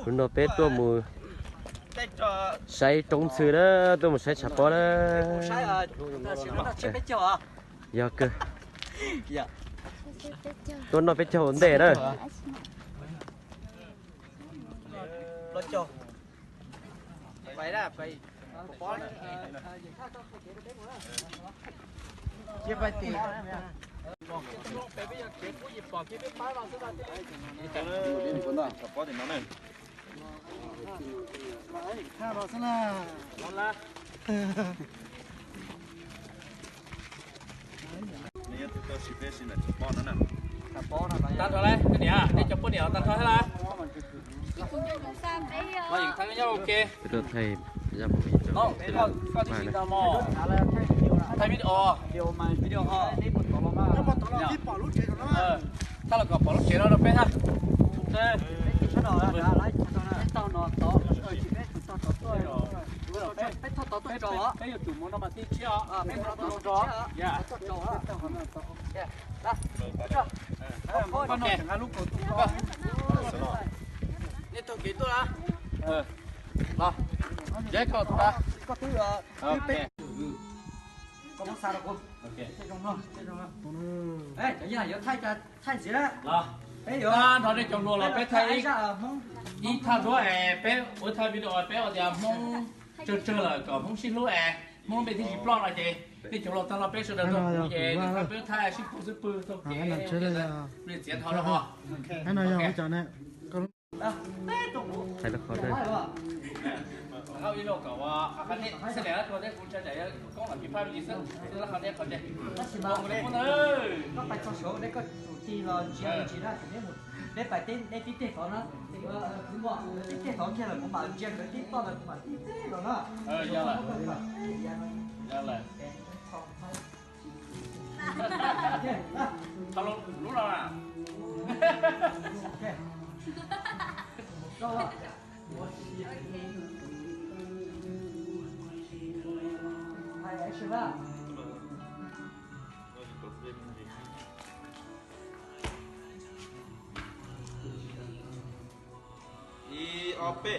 คุณโนเป็ดตัวมือใช้ตรงสื่อแล้วตัวมือใช้ฉับปอแล้วยากเกินตัวโนเป็ดเจ้าหุ่นเด้อเลยไปได้ไปเก็บไปตีข้าวรอสนะร้อนละนี่ตัวสิบเอ็ดสินะจะป้อนนั่นน่ะตัดเท่าไรเดี๋ยวนี่จะป้อนเดี๋ยวตัดเท่าไหร่มาอีกทั้งนี้โอเคตัวไทยจะผมมีตัวก็ที่สิงคโปร์ไทยวิดีโอวิดีโอนี่ปลดต่อมาแล้วปลดต่อเราที่ปลดลูกเชนแล้วถ้าเราก็ปลดลูกเชนเราเป็นฮะใช่ฉันเอาละอะไรฉันเอาละต่อนอต่อชีวิตต่อตัวไปต่อตัวจอไปอยู่จุดมันมาที่เชี่ยไปต่อตัวจอย่าต่อจอต่อคนต่อแย่ละจอก็นอนถึงลูกตัวนี่ตัวกี่ตัวละรเจ๊ก็ตัวก็ตัวโอเคก็มาสารคนโอเคใช่ตรงนั้นใช่ตรงนั้นเอ้ยเดี๋ยวอย่าไทยจะไทยเสียละเอ้ยเดี๋ยวตอนนี้จงรัวเราไปไทยอีท่าด้วยไปโอ้ไทยวิดีโอไปเอาเดี๋ยวมองเจอเลยก็มองชิ้นรู้มองไปที่ปลอกอะไรที่จงรัวตอนเราไปสุดแล้วตัวผู้ใหญ่ที่ไปไทยชิ้นผู้ซื้อปืนตัวเก๋เรียนเสียเท่าแล้วพอให้นายยังไม่จอดเนี่ยใช้ละครด้วยเขาอีโลกว่าคันนี้เสร็จแล้วตัวได้คุณจะไหนก็หลังพิพากษาดีซึ่งแล้วเขาได้เขาจะมองเลยคนก็ไปช่วยได้ก็ทีเราเชียร์จีน่าถึงได้หมดได้ไปเต้นได้ที่เต้นเขานะถึงว่าที่เต้นเขาแค่เลยผมมาเชียร์เลยที่ป้อนเลยผมมาที่เต้นเขานะยังเลยเขารู้เราอ่ะก็ใช่ป่ะอีออเป้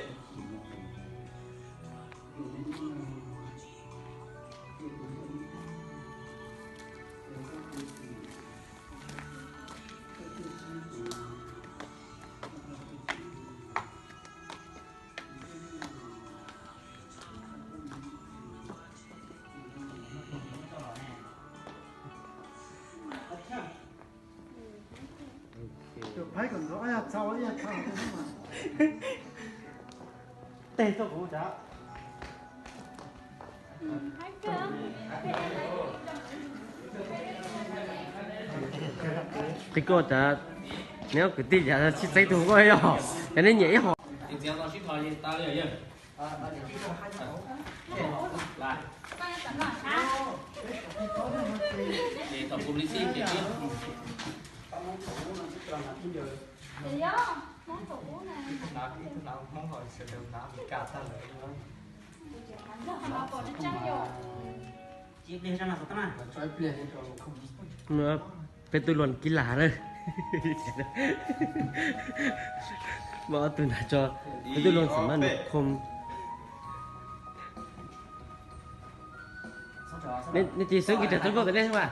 拍广告，哎呀，操！哎呀，操！带着胡渣。cái cô ta nếu cứ tin là chị thấy thùng coi rồi cái nên nhảy họ để tổng cục đi xin để đi thì đó món cũ này món hồi sự đường đã bị cà ta lại luôn nó còn nó trắng vô chị đi ra nào tao này chơi play cho không nữa เป็นตัวหล่นกีฬาเลยบอกตัวหน้าจอเป็นตัวหล่นสามารถคมนี่จีซื้อกี่ตัวตัวก็ได้ใช่ป่ะ